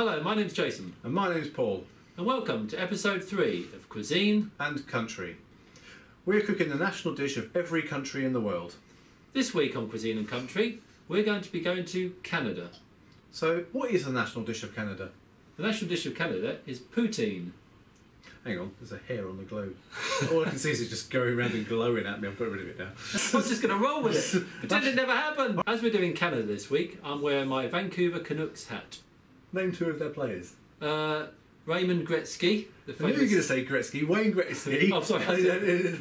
Hello, my name's Jason. And my name's Paul. And welcome to episode 3 of Cuisine and Country. We're cooking the national dish of every country in the world. This week on Cuisine and Country, we're going to be going to Canada. So, what is the national dish of Canada? The national dish of Canada is poutine. Hang on, there's a hair on the globe. All I can see is it just going around and glowing at me. I've got rid of it now. I was just going to roll with it. Pretend it never happened. As we're doing Canada this week, I'm wearing my Vancouver Canucks hat. Name 2 of their players. Raymond Gretzky. The I knew you were going to say Gretzky. Wayne Gretzky. Oh, sorry.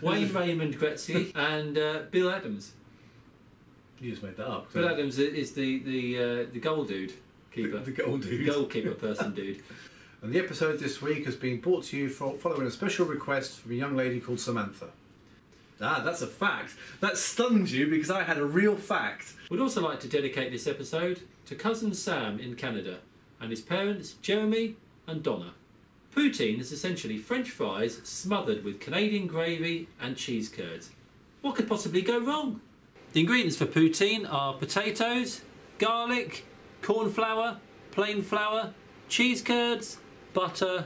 Wayne Raymond Gretzky and Bill Adams. You just made that up. Bill Adams is the goal dude keeper. The goal dude. Goalkeeper person dude. And the episode this week has been brought to you following a special request from a young lady called Samantha. Ah, that's a fact. That stunned you because I had a real fact. We'd also like to dedicate this episode to cousin Sam in Canada and his parents Jeremy and Donna. Poutine is essentially French fries smothered with Canadian gravy and cheese curds. What could possibly go wrong? The ingredients for poutine are potatoes, garlic, corn flour, plain flour, cheese curds, butter,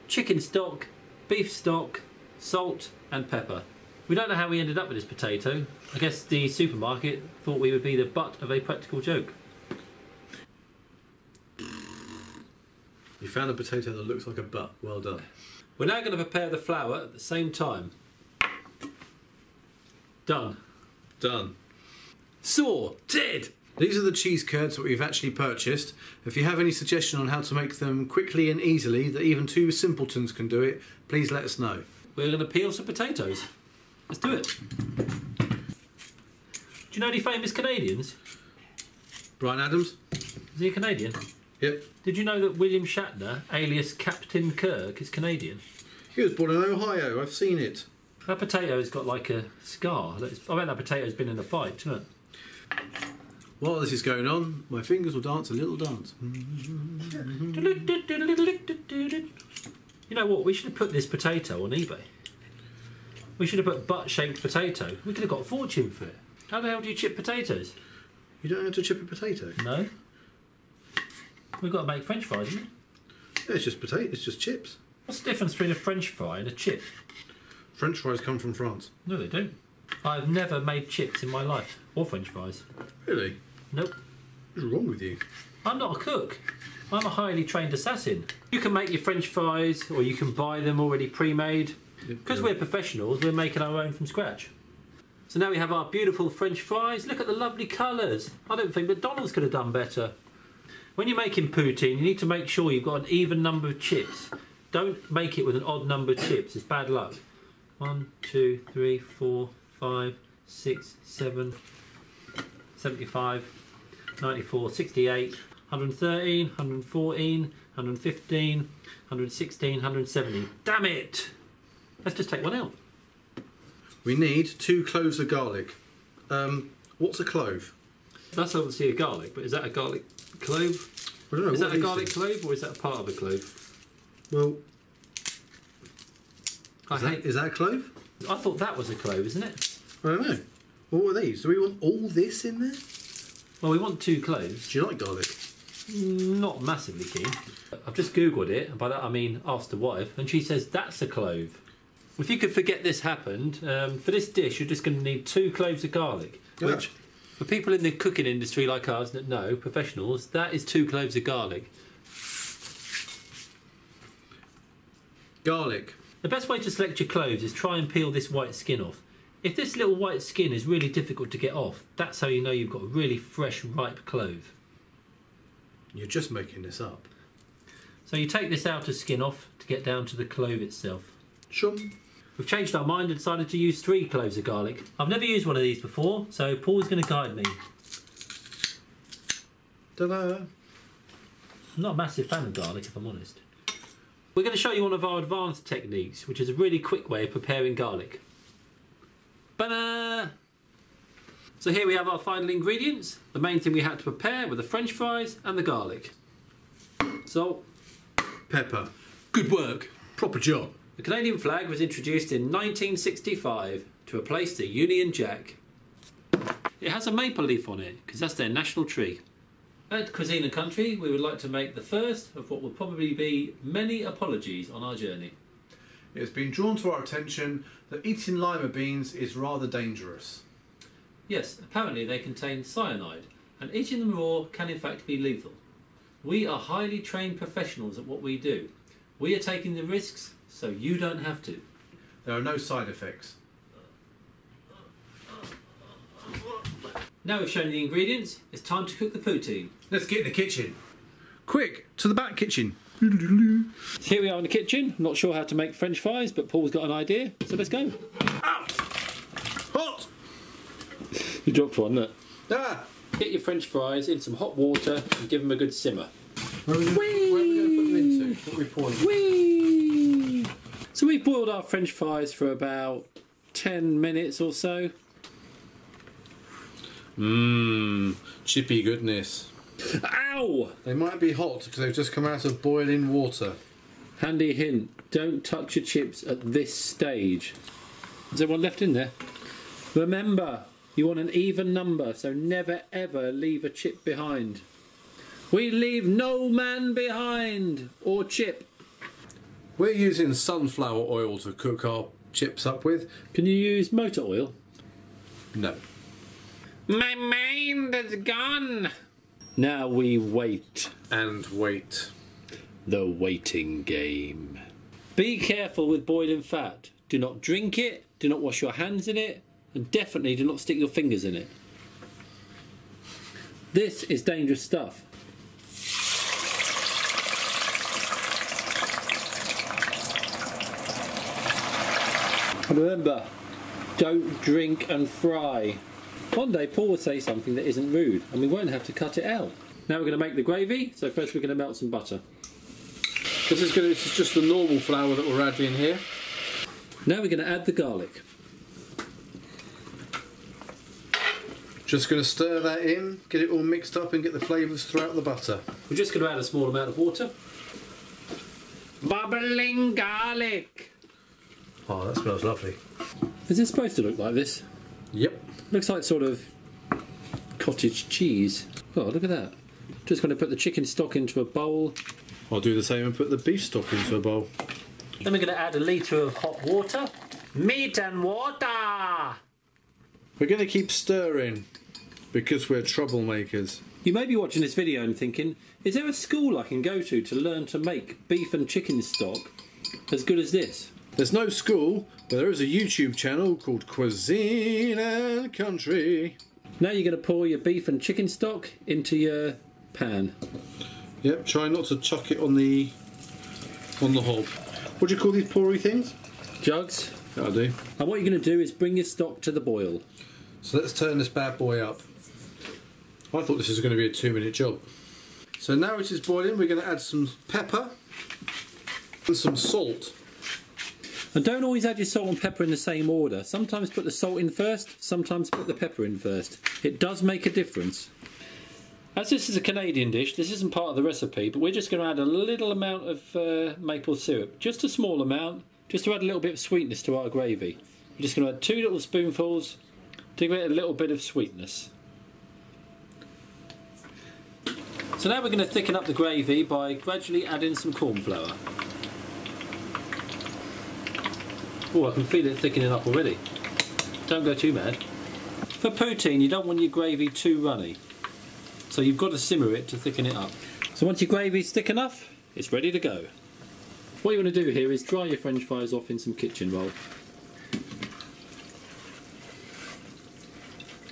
chicken stock, beef stock, salt and pepper. We don't know how we ended up with this potato. I guess the supermarket thought we would be the butt of a practical joke. You found a potato that looks like a butt. Well done. We're now going to prepare the flour at the same time. Done. Done. Sorted! These are the cheese curds that we've actually purchased. If you have any suggestion on how to make them quickly and easily, that even 2 simpletons can do it, please let us know. We're going to peel some potatoes. Let's do it. Do you know any famous Canadians? Bryan Adams? Is he a Canadian? Yep. Did you know that William Shatner, alias Captain Kirk, is Canadian? He was born in Ohio, I've seen it. That potato's got like a scar. I bet that potato's been in a fight, hasn't it? While this is going on, my fingers will dance a little dance. You know what? We should have put this potato on eBay. We should have put butt-shaped potato. We could have got a fortune for it. How the hell do you chip potatoes? You don't have to chip a potato? No. We've got to make French fries, isn't it? Yeah, it's just potato. It's just chips. What's the difference between a French fry and a chip? French fries come from France. No, they don't. I've never made chips in my life. Or French fries. Really? Nope. What's wrong with you? I'm not a cook. I'm a highly trained assassin. You can make your French fries or you can buy them already pre-made. Because we're professionals, we're making our own from scratch. So now we have our beautiful French fries. Look at the lovely colours. I don't think McDonald's could have done better. When you're making poutine, you need to make sure you've got an even number of chips. Don't make it with an odd number of chips. It's bad luck. 1, 2, 3, 4, 5, 6, 7, 75, 94, 68, 113, 114, 115, 116, 170. Damn it! Let's just take one out. We need 2 cloves of garlic. What's a clove? That's obviously a garlic, but is that a garlic clove? I don't know. Is that a garlic clove or is that a part of a clove? Well, is that a clove? I thought that was a clove, isn't it? I don't know. What are these? Do we want all this in there? Well, we want 2 cloves. Do you like garlic? Not massively keen. I've just Googled it, and by that I mean asked the wife, and she says that's a clove. If you could forget this happened, for this dish you're just going to need 2 cloves of garlic, which for people in the cooking industry like us that know, professionals, that is 2 cloves of garlic. Garlic. The best way to select your cloves is try and peel this white skin off. If this little white skin is really difficult to get off, that's how you know you've got a really fresh, ripe clove. You're just making this up. So you take this outer skin off to get down to the clove itself. Sure. We've changed our mind and decided to use 3 cloves of garlic. I've never used one of these before, so Paul's going to guide me. Ta-da! I'm not a massive fan of garlic, if I'm honest. We're going to show you one of our advanced techniques, which is a really quick way of preparing garlic. Banana! So here we have our final ingredients. The main thing we had to prepare were the French fries and the garlic. Salt. Pepper. Good work. Proper job. The Canadian flag was introduced in 1965 to replace the Union Jack. It has a maple leaf on it because that's their national tree. At Cuisine and Country, we would like to make the first of what will probably be many apologies on our journey. It has been drawn to our attention that eating lima beans is rather dangerous. Yes, apparently they contain cyanide, and eating them raw can in fact be lethal. We are highly trained professionals at what we do. We are taking the risks so you don't have to. There are no side effects. Now we've shown you the ingredients, it's time to cook the poutine. Let's get in the kitchen. Quick, to the back kitchen. Here we are in the kitchen. I'm not sure how to make French fries, but Paul's got an idea, so let's go. Ow! Hot! You dropped one, look. Ah! Get your French fries in some hot water and give them a good simmer. Where are we going to put them into? What are we pouring? Whee! So we've boiled our French fries for about 10 minutes or so. Mmm, chippy goodness. Ow! They might be hot because they've just come out of boiling water. Handy hint, don't touch your chips at this stage. Is there one left in there? Remember, you want an even number, so never ever leave a chip behind. We leave no man behind, or chip. We're using sunflower oil to cook our chips up with. Can you use motor oil? No. My mind is gone. Now we wait. And wait. The waiting game. Be careful with boiling fat. Do not drink it, do not wash your hands in it, and definitely do not stick your fingers in it. This is dangerous stuff. And remember, don't drink and fry. One day Paul will say something that isn't rude and we won't have to cut it out. Now we're going to make the gravy, so first we're going to melt some butter. This is just the normal flour that we're adding here. Now we're going to add the garlic. Just going to stir that in, get it all mixed up and get the flavours throughout the butter. We're just going to add a small amount of water. Bubbling garlic! Oh, that smells lovely. Is it supposed to look like this? Yep. Looks like sort of cottage cheese. Oh, look at that. Just going to put the chicken stock into a bowl. I'll do the same and put the beef stock into a bowl. Then we're going to add a litre of hot water. Meat and water! We're going to keep stirring because we're troublemakers. You may be watching this video and thinking, is there a school I can go to learn to make beef and chicken stock as good as this? There's no school, but there is a YouTube channel called Cuisine and Country. Now you're going to pour your beef and chicken stock into your pan. Yep, try not to chuck it on the hob. What do you call these pourry things? Jugs. That'll do. And what you're going to do is bring your stock to the boil. So let's turn this bad boy up. I thought this was going to be a 2-minute job. So now it is boiling, we're going to add some pepper and some salt. And don't always add your salt and pepper in the same order. Sometimes put the salt in first, sometimes put the pepper in first. It does make a difference. As this is a Canadian dish, this isn't part of the recipe, but we're just going to add a little amount of maple syrup. Just a small amount, just to add a little bit of sweetness to our gravy. We're just going to add 2 little spoonfuls to give it a little bit of sweetness. So now we're going to thicken up the gravy by gradually adding some corn flour. Oh, I can feel it thickening up already. Don't go too mad. For poutine, you don't want your gravy too runny, so you've got to simmer it to thicken it up. So once your gravy's thick enough, it's ready to go. What you want to do here is dry your French fries off in some kitchen roll.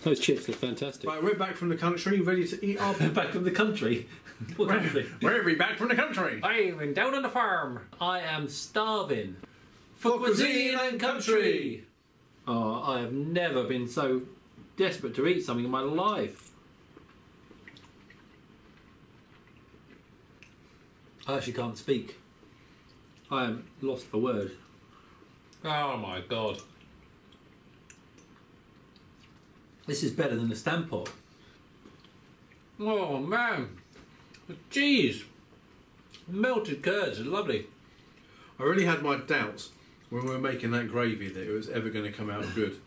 Those chips look fantastic. Right, we're back from the country, ready to eat our... Back from the country? What country? We're back from the country! I'm down on the farm. I am starving. For Cuisine and Country! Oh, I have never been so desperate to eat something in my life. I actually can't speak. I am lost for words. Oh my god. This is better than the Stamp Pot. Oh man. The cheese. Melted curds are lovely. I really had my doubts when we were making that gravy that it was ever going to come out good.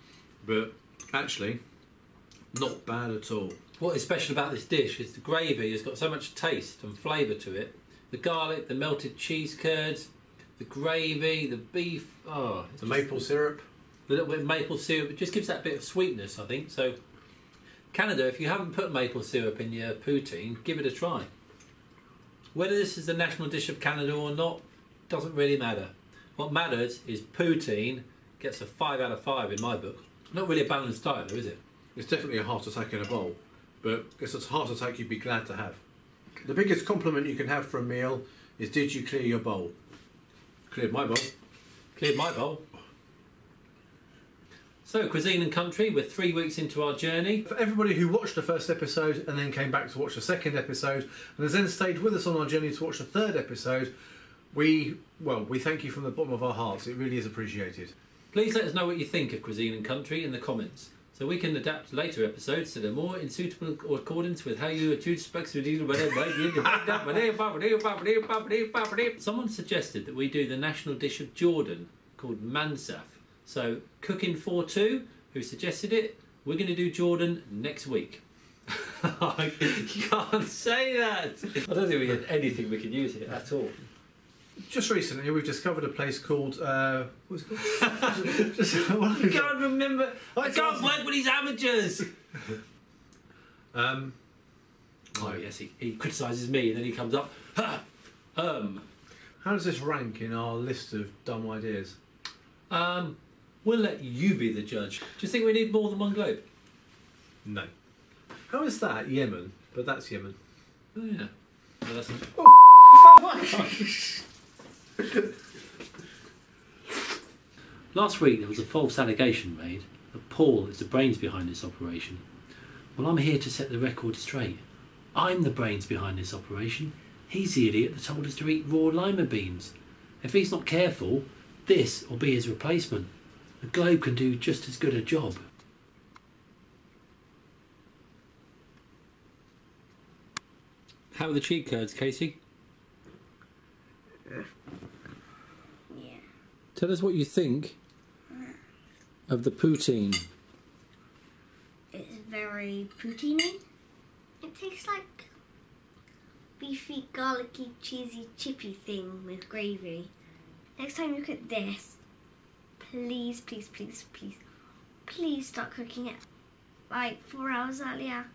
But actually, not bad at all. What is special about this dish is the gravy has got so much taste and flavour to it. The garlic, the melted cheese curds, the gravy, the beef, the maple syrup. A little bit of maple syrup, it just gives that bit of sweetness, I think. So, Canada, if you haven't put maple syrup in your poutine, give it a try. Whether this is the national dish of Canada or not, doesn't really matter. What matters is poutine gets a 5 out of 5 in my book. Not really a balanced diet though, is it? It's definitely a heart attack in a bowl, but it's a heart attack you'd be glad to have. The biggest compliment you can have for a meal is, did you clear your bowl? Cleared my bowl. Cleared my bowl. So, Cuisine and Country, we're 3 weeks into our journey. For everybody who watched the first episode and then came back to watch the second episode and has then stayed with us on our journey to watch the third episode, we thank you from the bottom of our hearts. It really is appreciated. Please let us know what you think of Cuisine and Country in the comments, so we can adapt later episodes so they're more in suitable accordance with how you choose specs. Someone suggested that we do the national dish of Jordan called mansaf. So Cooking for Two, who suggested it, we're going to do Jordan next week. You can't say that. I don't think we had anything we could use here at all. Just recently, we've discovered a place called. What's it called? I can't remember. I can't work with these amateurs. Oh yes, he criticises me, and then he comes up. How does this rank in our list of dumb ideas? We'll let you be the judge. Do you think we need more than one globe? No. How is that Yemen? But that's Yemen. Oh yeah. No, that's not... Last week there was a false allegation made that Paul is the brains behind this operation. Well, I'm here to set the record straight. I'm the brains behind this operation. He's the idiot that told us to eat raw lima beans. If he's not careful, this will be his replacement. The globe can do just as good a job. How are the cheat codes, Casey? Yeah. Tell us what you think of the poutine. It's very poutine-y. It tastes like beefy, garlicky, cheesy, chippy thing with gravy. Next time you cook this, please, please, please, please, please start cooking it like 4 hours earlier.